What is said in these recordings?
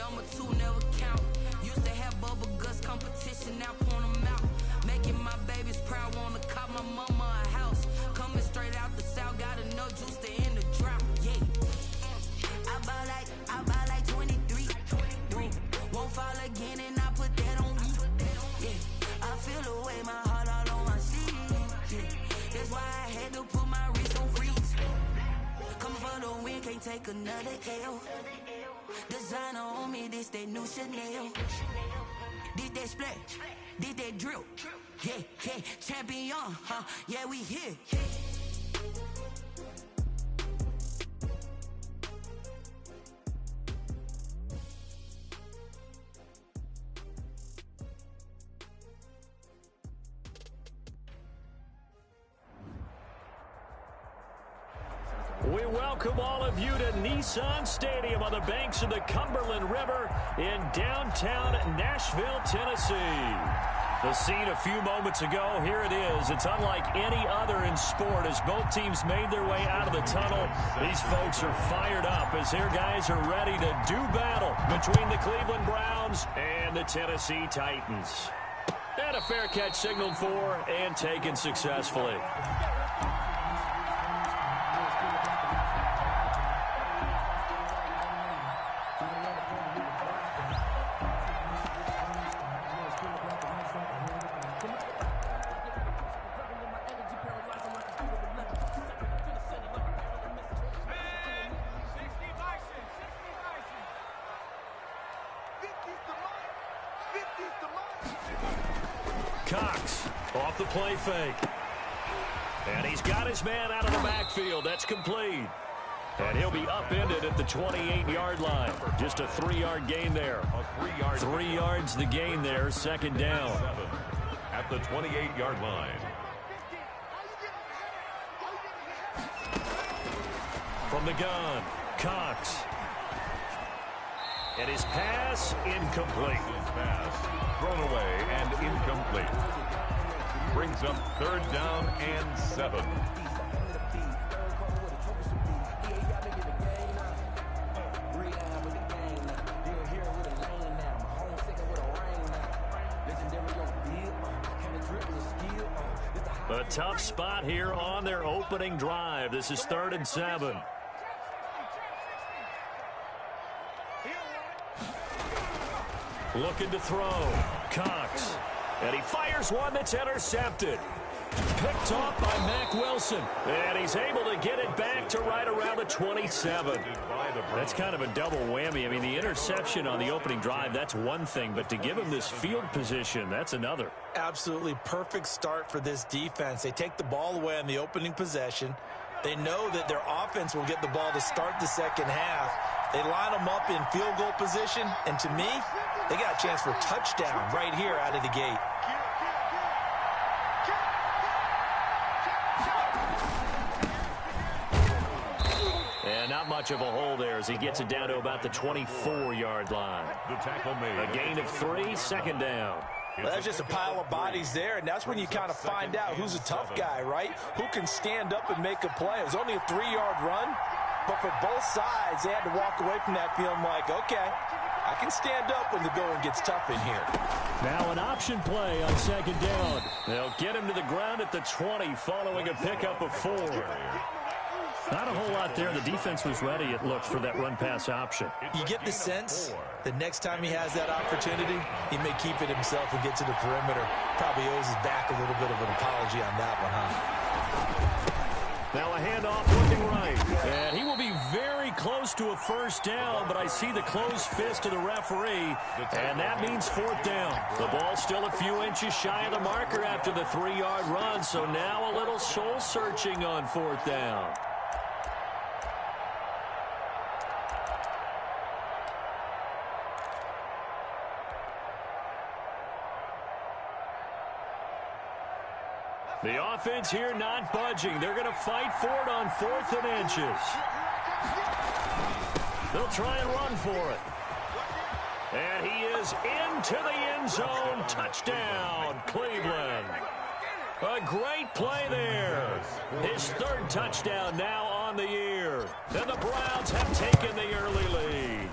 Number 2 never count. Used to have bubble guts competition, now point them out. Making my babies proud, wanna cop my mama a house. Coming straight out the south, got enough juice to end the drought. Yeah. I buy like 23. Won't fall again and I put that on me. Yeah. I feel the way, my heart all on my sleeve. Yeah. That's why I had to put my wrist on freeze. Coming for the win, can't take another L. Designer on me, this that new Chanel. Did that splash, did that drill. Yeah, champion, huh? Yeah, we here. We welcome all of you to Nissan Stadium on the banks of the Cumberland River in downtown Nashville, Tennessee. The scene a few moments ago, here it is. It's unlike any other in sport as both teams made their way out of the tunnel. These folks are fired up as their guys are ready to do battle between the Cleveland Browns and the Tennessee Titans. And a fair catch signaled for and taken successfully. Cox off the play fake. And he's got his man out of the backfield. That's complete. And he'll be upended at the 28-yard line. Just a 3-yard gain there. 3 yards the gain there, second down. At the 28-yard line. From the gun, Cox. And his pass incomplete. His pass thrown away and incomplete. Brings up 3rd down and 7. A tough spot here on their opening drive. This is 3rd and 7. Looking to throw. Cox. And he fires one that's intercepted. Picked off by Mack Wilson. And he's able to get it back to right around the 27. That's kind of a double whammy. I mean, the interception on the opening drive, that's one thing. But to give him this field position, that's another. Absolutely perfect start for this defense. They take the ball away on the opening possession. They know that their offense will get the ball to start the second half. They line them up in field goal position. And to me, they got a chance for a touchdown right here out of the gate. And not much of a hole there as he gets it down to about the 24-yard line. The tackle made. A gain of 3, second down. Well, that's just a pile of bodies there, and that's when you kind of find out who's a tough guy, right? Who can stand up and make a play. It was only a 3-yard run, but for both sides, they had to walk away from that feeling like, okay, I can stand up when the going gets tough in here. Now an option play on second down. They'll get him to the ground at the 20 following a pickup of 4. Not a whole lot there. The defense was ready, it looks, for that run-pass option. You get the sense the next time he has that opportunity, he may keep it himself and get to the perimeter. Probably owes his back a little bit of an apology on that one, huh? Now a handoff looking right. And he will be very close to a first down, but I see the closed fist of the referee, and that means 4th down. The ball still a few inches shy of the marker after the 3-yard run, so now a little soul-searching on 4th down. The offense here not budging. They're going to fight for it on 4th and inches. They'll try and run for it. And he is into the end zone. Touchdown, Cleveland. A great play there. His 3rd touchdown now on the year. And the Browns have taken the early lead.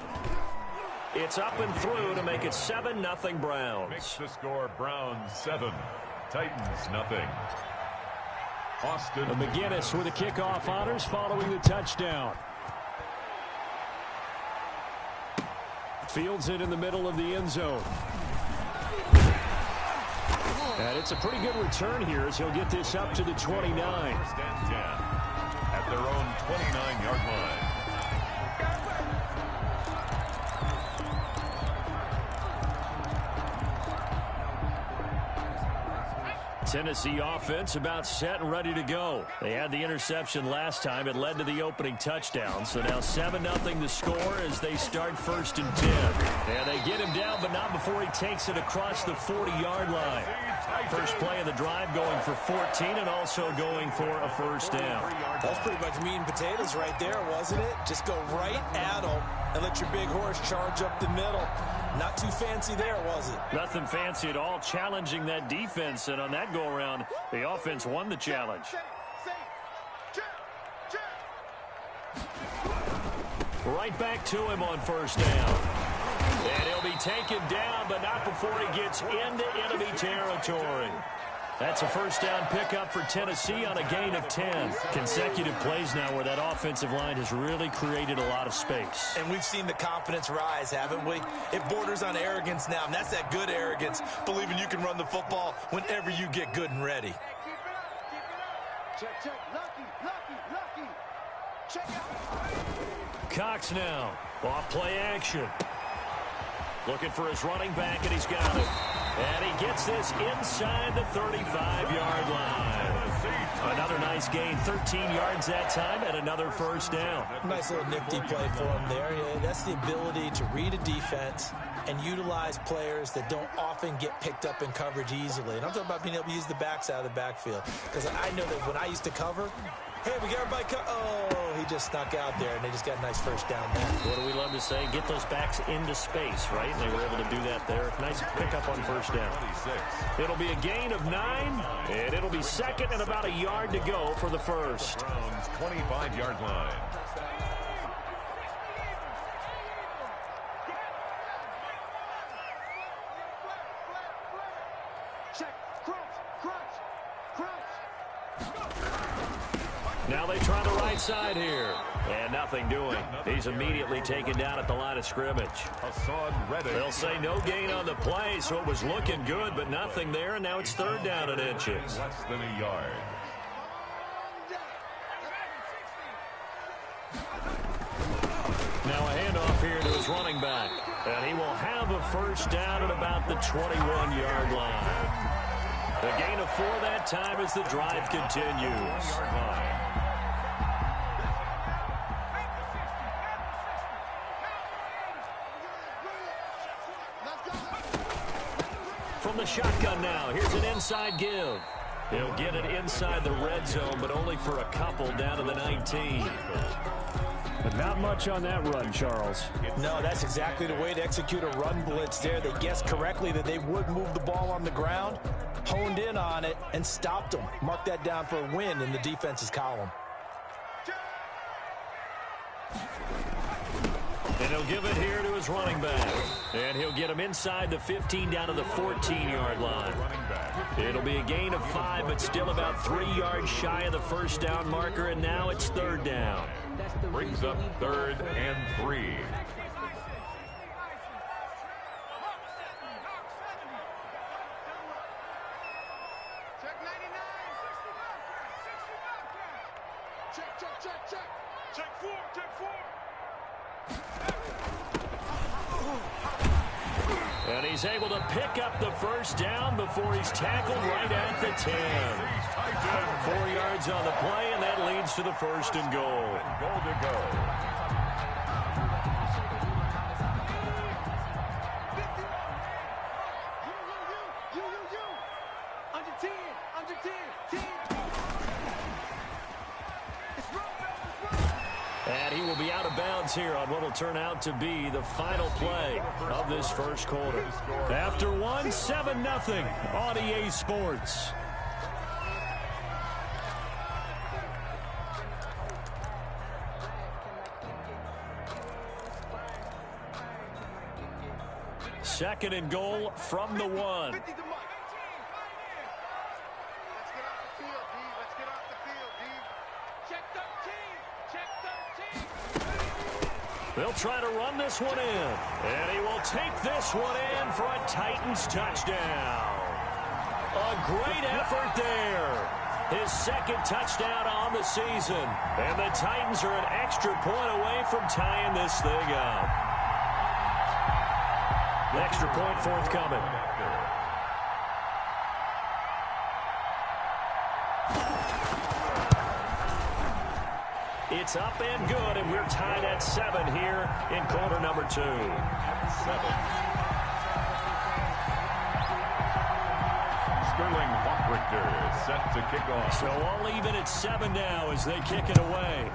It's up and through to make it 7-0 Browns. Makes the score Browns 7, Titans 0. Austin McGinnis with the kickoff honors following the touchdown. Fields it in the middle of the end zone. And it's a pretty good return here as he'll get this up to the 29. First and 10 at their own 29-yard line. Tennessee offense about set and ready to go. They had the interception last time. It led to the opening touchdown. So now 7-0 the score as they start 1st and 10. And they get him down, but not before he takes it across the 40-yard line. First play of the drive going for 14 and also going for a first down. That's pretty much meat and potatoes right there, wasn't it? Just go right at them and let your big horse charge up the middle. Not too fancy there, was it? Nothing fancy at all, challenging that defense, and on that go-around, the offense won the challenge. Right back to him on first down. And he'll be taken down, but not before he gets into enemy territory. That's a first down pickup for Tennessee on a gain of 10. Consecutive plays now where that offensive line has really created a lot of space. And we've seen the confidence rise, haven't we? It borders on arrogance now, and that's that good arrogance, believing you can run the football whenever you get good and ready. Check, lucky. Check out. Cox now, off play action. Looking for his running back, and he's got it. And he gets this inside the 35-yard line. Another nice gain, 13 yards that time, and another first down. Nice little nifty play for him there. Yeah, that's the ability to read a defense and utilize players that don't often get picked up in coverage easily. And I'm talking about being able to use the backs out of the backfield. Because I know that when I used to cover, hey, we got everybody oh, he just snuck out there, and they just got a nice first down there. What do we love to say? Get those backs into space, right? And they were able to do that there. Nice pickup on first down. 26. It'll be a gain of 9, and it'll be second and about a yard to go for the first. Browns 25-yard line. Now they try the right side here. And nothing doing. He's immediately taken down at the line of scrimmage. They'll say no gain on the play, so it was looking good, but nothing there, and now it's third down and inches. Less than a yard. Now a handoff here to his running back. And he will have a first down at about the 21-yard line. The gain of 4 that time as the drive continues. From the shotgun now, here's an inside give. He'll get it inside the red zone, but only for a couple down to the 19. But not much on that run, Charles. No, that's exactly the way to execute a run blitz there. They guessed correctly that they would move the ball on the ground, honed in on it, and stopped them. Mark that down for a win in the defense's column. And he'll give it here to his running back. And he'll get him inside the 15 down to the 14-yard line. It'll be a gain of 5, but still about 3 yards shy of the first down marker, and now it's third down. Brings up 3rd and 3. And he's able to pick up the first down before he's tackled right at the 10. 4 yards on the play, and that leads to the first and goal. Goal to go. And he will be out of bounds here on what will turn out to be the final play of this first quarter. After 1, 7-0 on EA Sports. Second and goal from the 1. 50 to Mike. Let's get off the field, D. Let's get off the field, D. Check 13. Check 13. They'll try to run this one in. And he will take this one in for a Titans touchdown. A great effort there. His second touchdown on the season. And the Titans are an extra point away from tying this thing up. The extra point forthcoming. It's up and good, and we're tied at 7 here in quarter number 2. 7. Sterling Hockrichter is set to kick off. So all even at 7 now as they kick it away.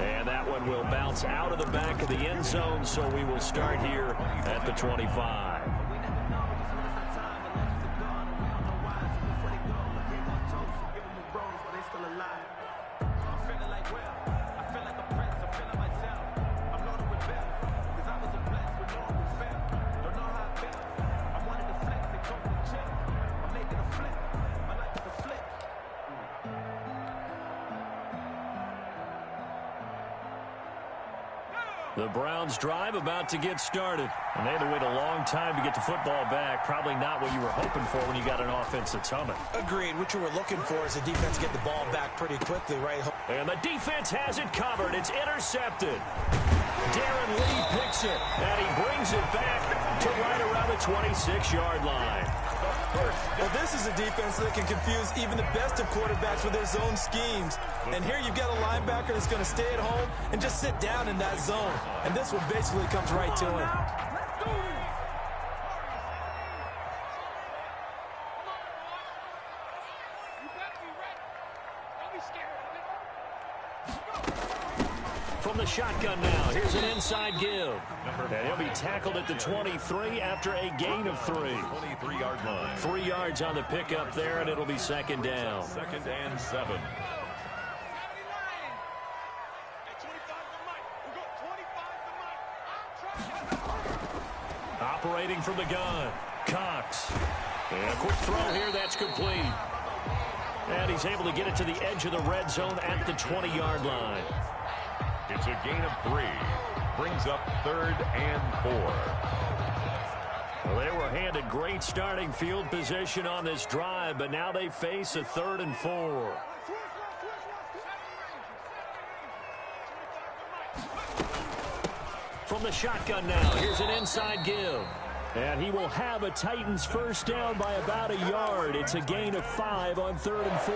And that one will bounce out of the back of the end zone, so we will start here at the 25. The Browns drive about to get started. And they had to wait a long time to get the football back. Probably not what you were hoping for when you got an offense that's humming. Agreed. What you were looking for is the defense get the ball back pretty quickly, right? And the defense has it covered. It's intercepted. Darren Lee picks it, and he brings it back to right around the 26-yard line. Well, this is a defense that can confuse even the best of quarterbacks with their zone schemes. And here you've got a linebacker that's going to stay at home and just sit down in that zone. And this one basically comes right to him. From the shotgun now, here's an inside give. And he'll be tackled at the 23 after a gain of 3. 23-yard line. 3 yards on the pickup there, and it'll be second down. 2nd and 7. Operating from the gun, Cox. And a quick throw here, that's complete. And he's able to get it to the edge of the red zone at the 20-yard line. It's a gain of 3. Brings up 3rd and 4. Well, they were handed great starting field position on this drive, but now they face a 3rd and 4. From the shotgun now, here's an inside give. And he will have a Titans first down by about a yard. It's a gain of 5 on 3rd and 4.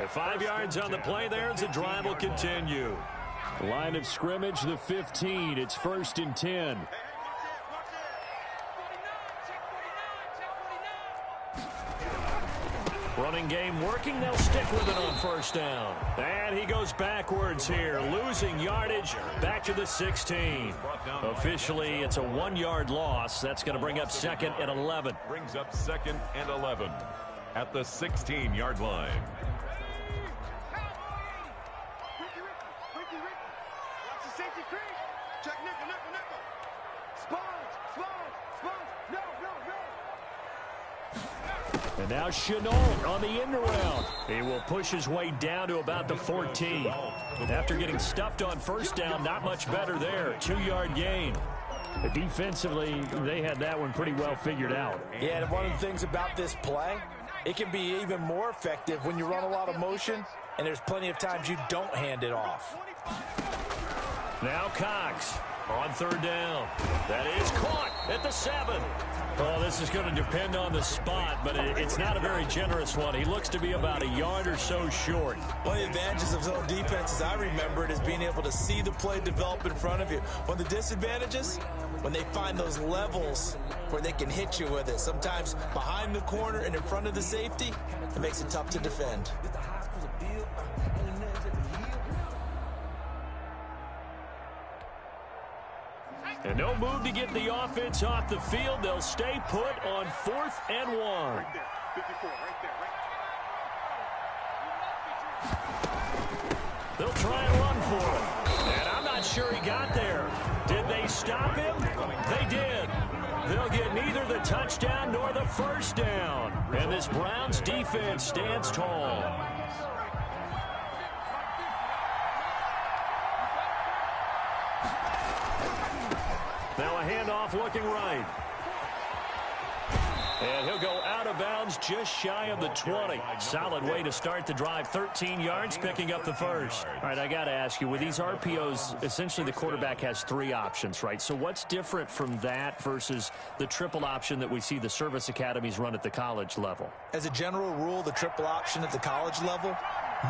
At 5 yards on the play there as the drive will continue. Line of scrimmage, the 15. It's 1st and 10. Running game working. They'll stick with it on first down. And he goes backwards here, losing yardage back to the 16. Officially, it's a 1-yard loss. That's going to bring up 2nd and 11. Brings up 2nd and 11 at the 16-yard line. And now Chenault on the end around. He will push his way down to about the 14. After getting stuffed on first down, not much better there. 2-yard gain. Defensively, they had that one pretty well figured out. Yeah, and one of the things about this play, it can be even more effective when you run a lot of motion, and there's plenty of times you don't hand it off. Now Cox on 3rd down. That is caught at the 7. Oh, this is going to depend on the spot, but it's not a very generous one. He looks to be about a yard or so short. One of the advantages of zone defense, as I remember it, is being able to see the play develop in front of you. One of the disadvantages, when they find those levels where they can hit you with it. Sometimes behind the corner and in front of the safety, it makes it tough to defend. And no move to get the offense off the field. They'll stay put on 4th and 1. Right there, 54, right there, right there. They'll try and run for it. And I'm not sure sure he got there. Did they stop him? They did. They'll get neither the touchdown nor the first down. And this Browns defense stands tall. Now a handoff looking right. And he'll go out of bounds just shy of the 20. Solid way to start the drive. 13 yards, picking up the first. All right, I got to ask you, with these RPOs, essentially the quarterback has 3 options, right? So what's different from that versus the triple option that we see the service academies run at the college level? As a general rule, the triple option at the college level,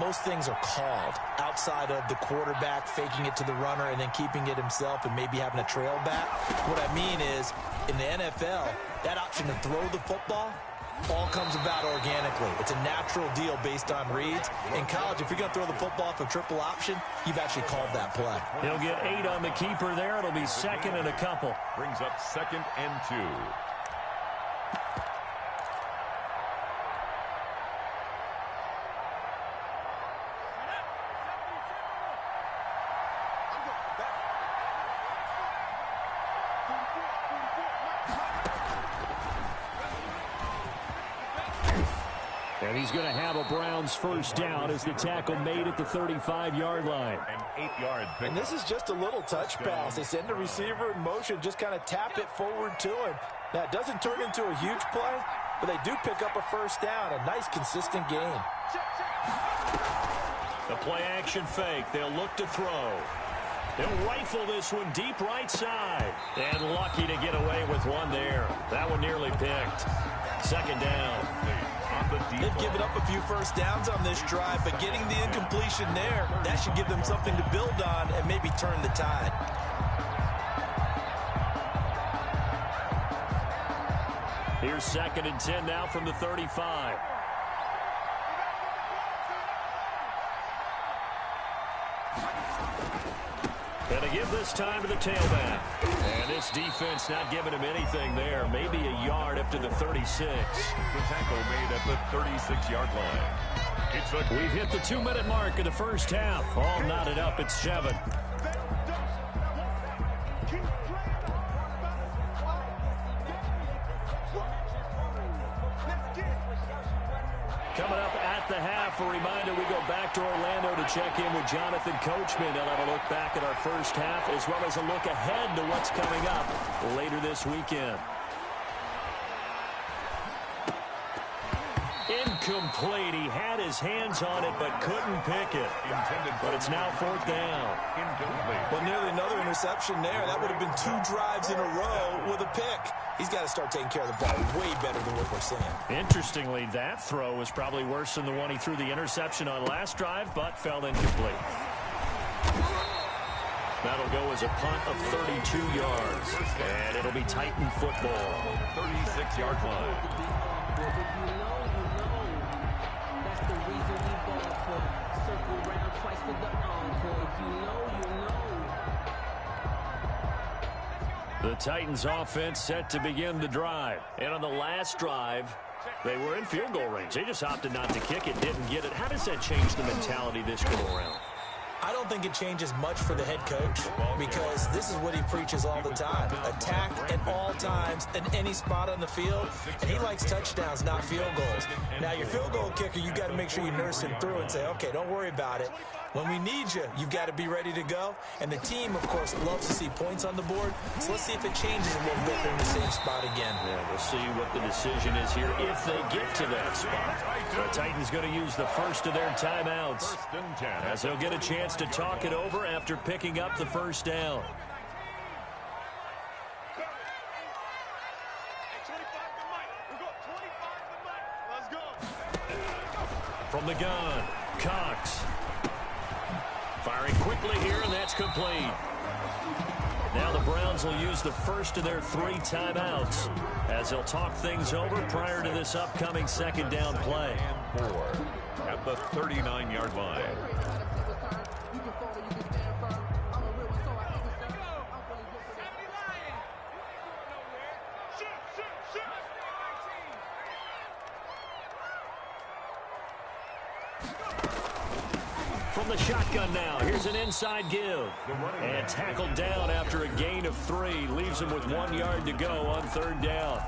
most things are called outside of the quarterback faking it to the runner and then keeping it himself and maybe having a trail back. What I mean is, in the NFL, that option to throw the football all comes about organically. It's a natural deal based on reads. In college, if you're going to throw the football for triple option, you've actually called that play. He'll get 8 on the keeper there. It'll be second and a couple. Brings up 2nd and 2. And he's going to have a Browns first down as the tackle made at the 35-yard line. An 8-yard pick. And this is just a little touch pass. They send the receiver in motion, just kind of tap it forward to him. Now, it doesn't turn into a huge play, but they do pick up a first down. A nice, consistent gain. The play-action fake. They'll look to throw. They'll rifle this one deep right side. And lucky to get away with one there. That one nearly picked. Second down. They've given up a few first downs on this drive, but getting the incompletion there, that should give them something to build on and maybe turn the tide. Here's 2nd and 10 now from the 35. And to give this time to the tailback. And this defense not giving him anything there. Maybe a yard up to the 36. The tackle made at the 36-yard line. We've hit the 2-minute mark of the first half. All knotted up at 7. Coming up at the half, a reminder, we go back to Orlando to check in with Jonathan Coachman. He'll have a look back at our first half as well as a look ahead to what's coming up later this weekend. Incomplete. He had his hands on it but couldn't pick it. But it's now 4th down. Well, nearly another interception there. That would have been 2 drives in a row with a pick. He's got to start taking care of the ball way better than what we're seeing. Interestingly, that throw was probably worse than the one he threw the interception on last drive, but fell incomplete. That'll go as a punt of 32 yards. And it'll be Titan football. 36-yard line. That's the reason we ball for. Circle round twice for the encore. If you know, you know. The Titans offense set to begin the drive. And on the last drive, they were in field goal range. They just opted not to kick it, didn't get it. How does that change the mentality this go around? I don't think it changes much for the head coach because this is what he preaches all the time. Attack at all times in any spot on the field, and he likes touchdowns, not field goals. Now, your field goal kicker, you got to make sure you nurse him through and say, okay, don't worry about it. When we need you, you've got to be ready to go. And the team, of course, loves to see points on the board. So let's see if it changes a little bit in the same spot again. Yeah, we'll see what the decision is here if they get to that spot. The Titans going to use the first of their timeouts as they'll get a chance to talk it over after picking up the first down. From the gun, Cox. Firing quickly here, and that's complete. Now the Browns will use the first of their 3 timeouts as they'll talk things over prior to this upcoming second down play. And 4 at the 39-yard line. from the shotgun now. Here's an inside give. And tackled down after a gain of 3. Leaves him with 1 yard to go on 3rd down.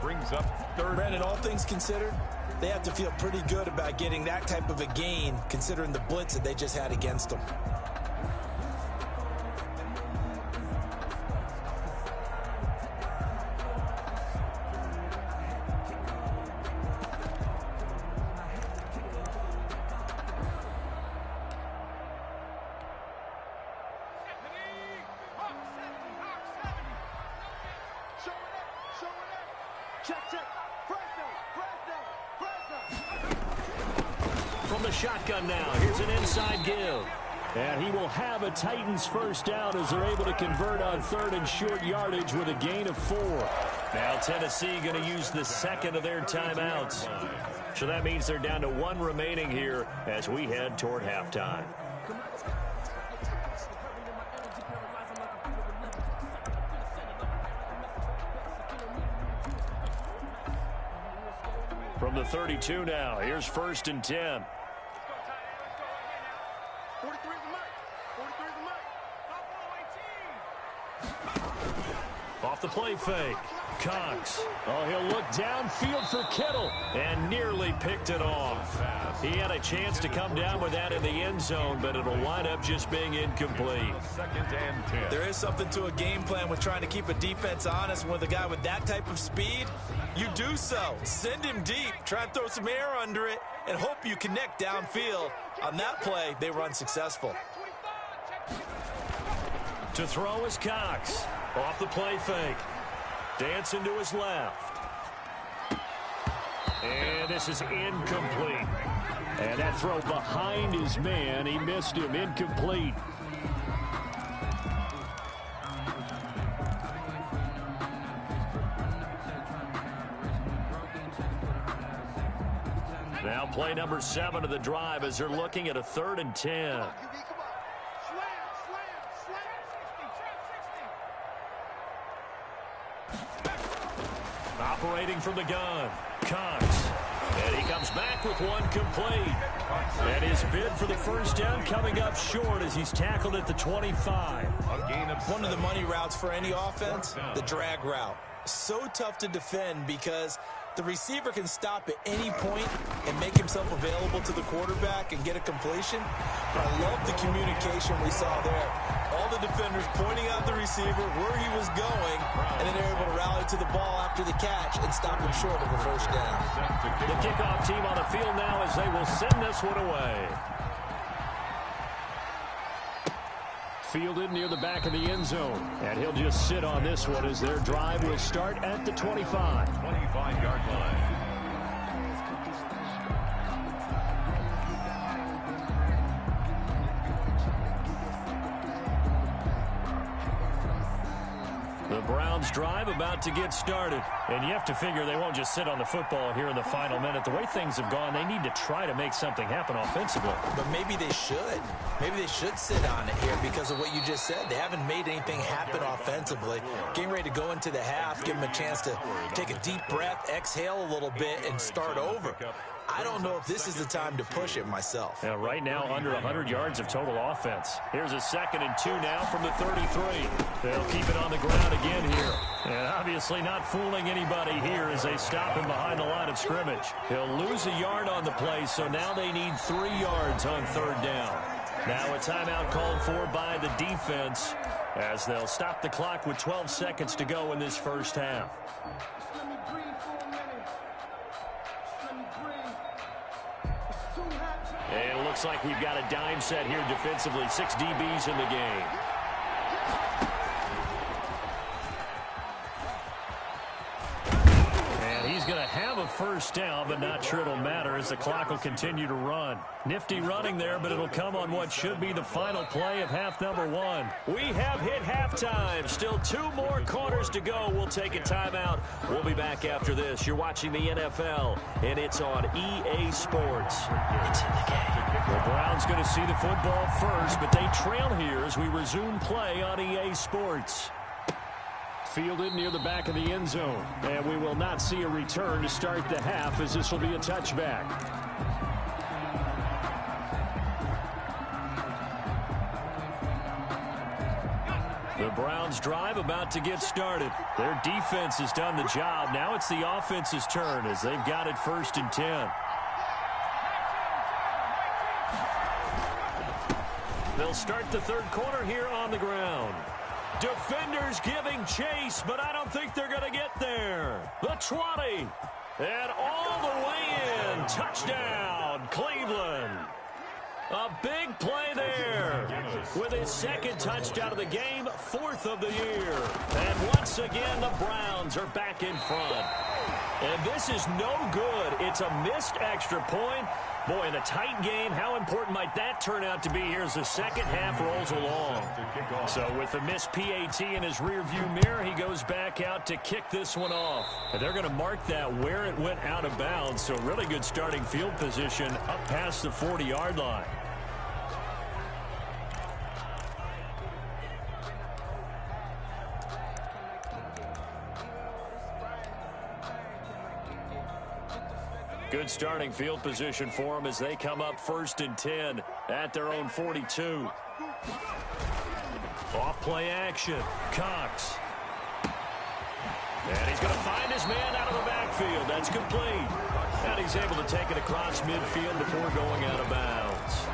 Brings up 3rd. Brandon, all things considered, they have to feel pretty good about getting that type of a gain, considering the blitz that they just had against them. From the shotgun now, here's an inside give. And he will have a Titans first down as they're able to convert on 3rd and short yardage with a gain of 4. Now Tennessee going to use the second of their timeouts. So that means they're down to 1 remaining here as we head toward halftime. From the 32 now, here's 1st and 10. Off the play fake. Cox. Oh, he'll look downfield for Kittle and nearly picked it off. He had a chance to come down with that in the end zone, but it'll wind up just being incomplete. 2nd and 10. There is something to a game plan with trying to keep a defense honest. With a guy with that type of speed, you do so. Send him deep. Try and throw some air under it and hope you connect downfield. On that play, they run successful. To throw is Cox. Off the play fake. Dancing to his left. And this is incomplete. And that throw behind his man. He missed him. Incomplete. Now play number 7 of the drive as they're looking at a 3rd and 10. Operating from the gun, Cox. And he comes back with 1 complete. And his bid for the first down coming up short as he's tackled at the 25. A gain of One of the money routes for any offense, the drag route. So tough to defend because the receiver can stop at any point and make himself available to the quarterback and get a completion. But I love the communication we saw there. All the defenders pointing out the receiver where he was going, and then they're able to rally to the ball after the catch and stop him short of a first down. The kickoff team on the field now as they will send this one away. Fielded near the back of the end zone. And he'll just sit on this one as their drive will start at the 25. 25-yard line. The Browns drive about to get started. And you have to figure they won't just sit on the football here in the final minute. The way things have gone, they need to try to make something happen offensively. But maybe they should. Maybe they should sit on it here because of what you just said. They haven't made anything happen offensively. Getting ready to go into the half, give them a chance to take a deep breath, exhale a little bit, and start over. I don't know if this is the time to push it myself. Now, right now, under 100 yards of total offense. Here's a 2nd and 2 now from the 33. They'll keep it on the ground again here. And obviously not fooling anybody here as they stop him behind the line of scrimmage. He'll lose a yard on the play, so now they need 3 yards on 3rd down. Now a timeout called for by the defense as they'll stop the clock with 12 seconds to go in this first half. And it looks like we've got a dime set here defensively. 6 DBs in the game. And he's going to have a first down, but not sure it'll matter as the clock will continue to run. Nifty running there, but it'll come on what should be the final play of half number 1. We have hit halftime. Still 2 more quarters to go. We'll take a timeout. We'll be back after this. You're watching the NFL, and it's on EA Sports. It's in the game. The Browns going to see the football first, but they trail here as we resume play on EA Sports. Fielded near the back of the end zone. And we will not see a return to start the half as this will be a touchback. The Browns drive about to get started. Their defense has done the job. Now it's the offense's turn as they've got it 1st and 10. They'll start the third quarter here on the ground. Defenders giving chase, but I don't think they're going to get there. The 20. And all the way in. Touchdown, Cleveland. A big play there with his 2nd touchdown of the game, 4th of the year. And once again, the Browns are back in front. And this is no good. It's a missed extra point. Boy, in a tight game, how important might that turn out to be here as the second half rolls along? So with the missed PAT in his rearview mirror, he goes back out to kick this one off. And they're going to mark that where it went out of bounds. So really good starting field position up past the 40-yard line. Good starting field position for them as they come up 1st and 10 at their own 42. Off play action. Cox. And he's going to find his man out of the backfield. That's complete. And he's able to take it across midfield before going out of bounds.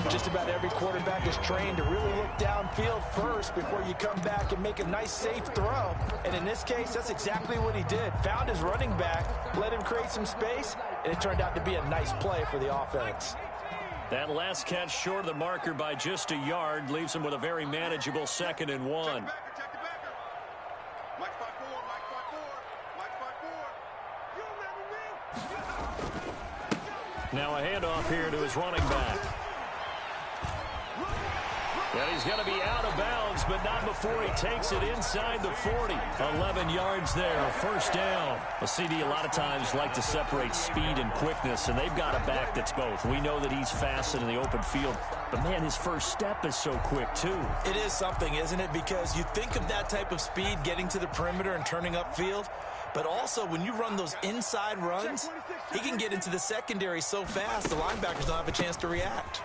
Just about every quarterback is trained to really look downfield first before you come back and make a nice, safe throw. And in this case, that's exactly what he did. Found his running back, let him create some space, and it turned out to be a nice play for the offense. That last catch short of the marker by just a yard leaves him with a very manageable 2nd and 1. Now a handoff here to his running back. And he's going to be out of bounds, but not before he takes it inside the 40. 11 yards there, 1st down. A CD a lot of times like to separate speed and quickness, and they've got a back that's both. We know that he's fast in the open field, but, man, his first step is so quick, too. It is something, isn't it? Because you think of that type of speed getting to the perimeter and turning upfield, but also when you run those inside runs, he can get into the secondary so fast the linebackers don't have a chance to react.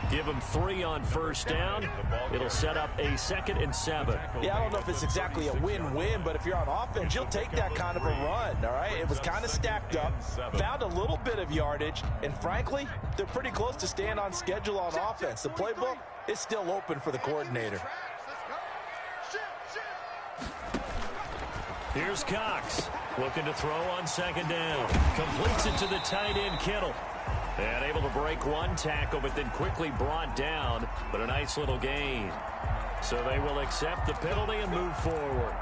Give him 3 on 1st down. It'll set up a 2nd and 7. Yeah, I don't know if it's exactly a win-win, but if you're on offense, you'll take that kind of a run, all right? It was kind of stacked up, found a little bit of yardage, and frankly, they're pretty close to staying on schedule on offense. The playbook is still open for the coordinator. Here's Cox, looking to throw on 2nd down. Completes it to the tight end, Kittle. And able to break one tackle, but then quickly brought down. But a nice little gain. So they will accept the penalty and move forward.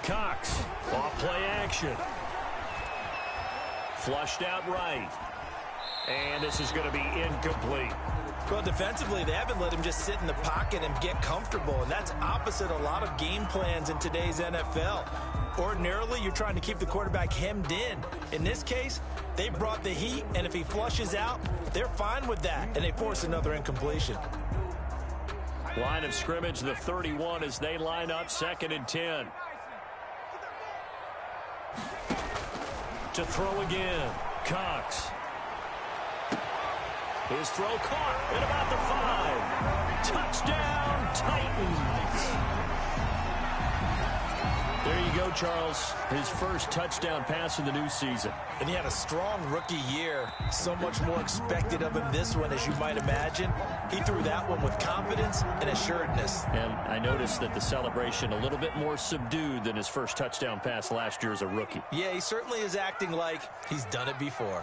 Cox, off play action. Flushed out right. And this is going to be incomplete. Well, defensively, they haven't let him just sit in the pocket and get comfortable, and that's opposite a lot of game plans in today's NFL. Ordinarily, you're trying to keep the quarterback hemmed in. In this case, they brought the heat, and if he flushes out, they're fine with that, and they force another incompletion. Line of scrimmage, the 31 as they line up 2nd and 10. To throw again, Cox. His throw caught at about the 5. Touchdown, Titans. There you go, Charles. His first touchdown pass of the new season. And he had a strong rookie year. So much more expected of him this one, as you might imagine. He threw that one with confidence and assuredness. And I noticed that the celebration a little bit more subdued than his first touchdown pass last year as a rookie. Yeah, he certainly is acting like he's done it before.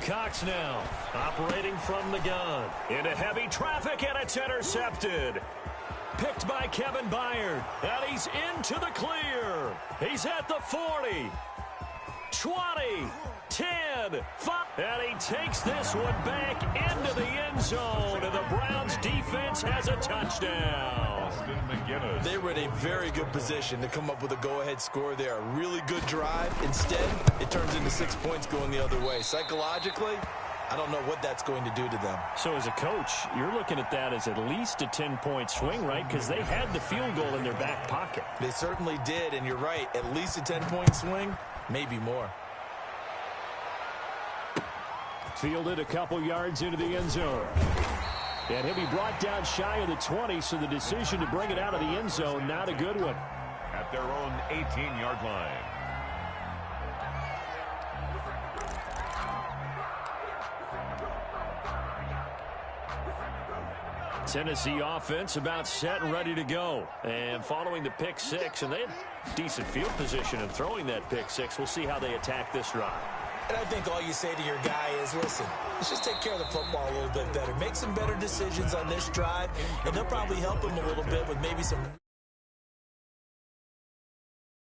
Cox now operating from the gun. Into heavy traffic, and it's intercepted. Picked by Kevin Byard, and he's into the clear. He's at the 40, 20, 10, 5, and he takes this one back into the end zone, and the Browns defense has a touchdown. They were in a very good position to come up with a go-ahead score there. A really good drive. Instead, it turns into 6 points going the other way. Psychologically, I don't know what that's going to do to them. So as a coach, you're looking at that as at least a 10-point swing, right? Because they had the field goal in their back pocket. They certainly did, and you're right. At least a 10-point swing, maybe more. Fielded a couple yards into the end zone. And he'll be brought down shy of the 20, so the decision to bring it out of the end zone, not a good one. At their own 18-yard line. Tennessee offense about set and ready to go. And following the pick six, and they had decent field position in throwing that pick six. We'll see how they attack this drive. And I think all you say to your guy is, listen, let's just take care of the football a little bit better. Make some better decisions on this drive, and they'll probably help him a little bit with maybe some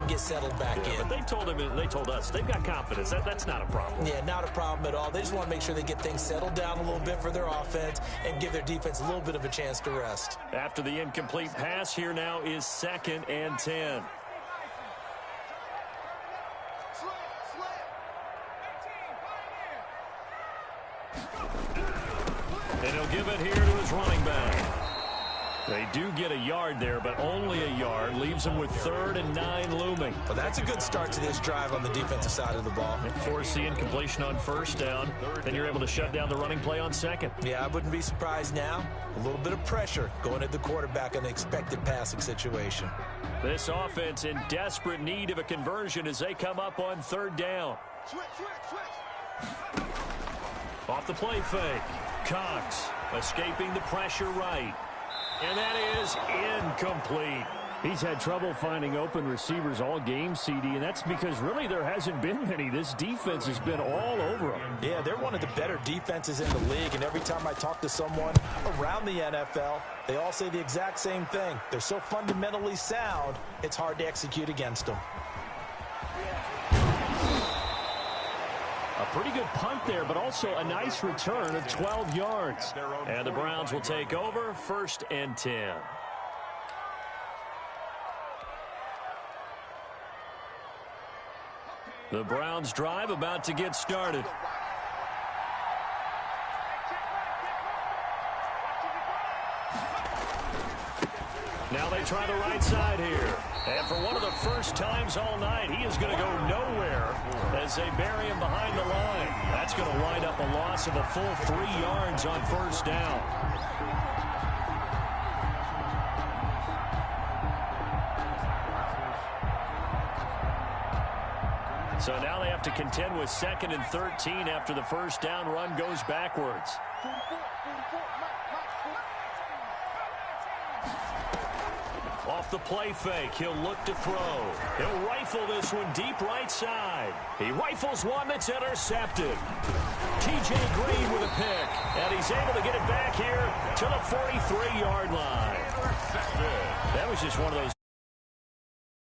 get settled back in. But they told him, they told us, they've got confidence. That's not a problem. Yeah, not a problem at all. They just want to make sure they get things settled down a little bit for their offense and give their defense a little bit of a chance to rest. After the incomplete pass, here now is 2nd and 10. And he'll give it here to his running back. They do get a yard there, but only a yard. Leaves them with 3rd and 9 looming. Well, that's a good start to this drive on the defensive side of the ball. Force the incompletion on 1st down. Then you're able to shut down the running play on 2nd. Yeah, I wouldn't be surprised now. A little bit of pressure going at the quarterback in the expected passing situation. This offense in desperate need of a conversion as they come up on 3rd down. Switch. Off the play fake. Cox escaping the pressure right. And that is incomplete. He's had trouble finding open receivers all game, CD, and that's because really there hasn't been many. This defense has been all over them. Yeah, they're one of the better defenses in the league, and every time I talk to someone around the NFL, they all say the exact same thing. They're so fundamentally sound, it's hard to execute against them. A pretty good punt there, but also a nice return of 12 yards. And the Browns will take over 1st and 10. The Browns drive about to get started. Now they try the right side here. And for one of the first times all night, he is going to go nowhere as they bury him behind the line. That's going to wind up a loss of a full 3 yards on 1st down. So now they have to contend with 2nd and 13 after the 1st down run goes backwards. Off the play fake, he'll look to throw. He'll rifle this one deep right side. He rifles one that's intercepted. T.J. Green with a pick, and he's able to get it back here to the 43-yard line. That was just one of those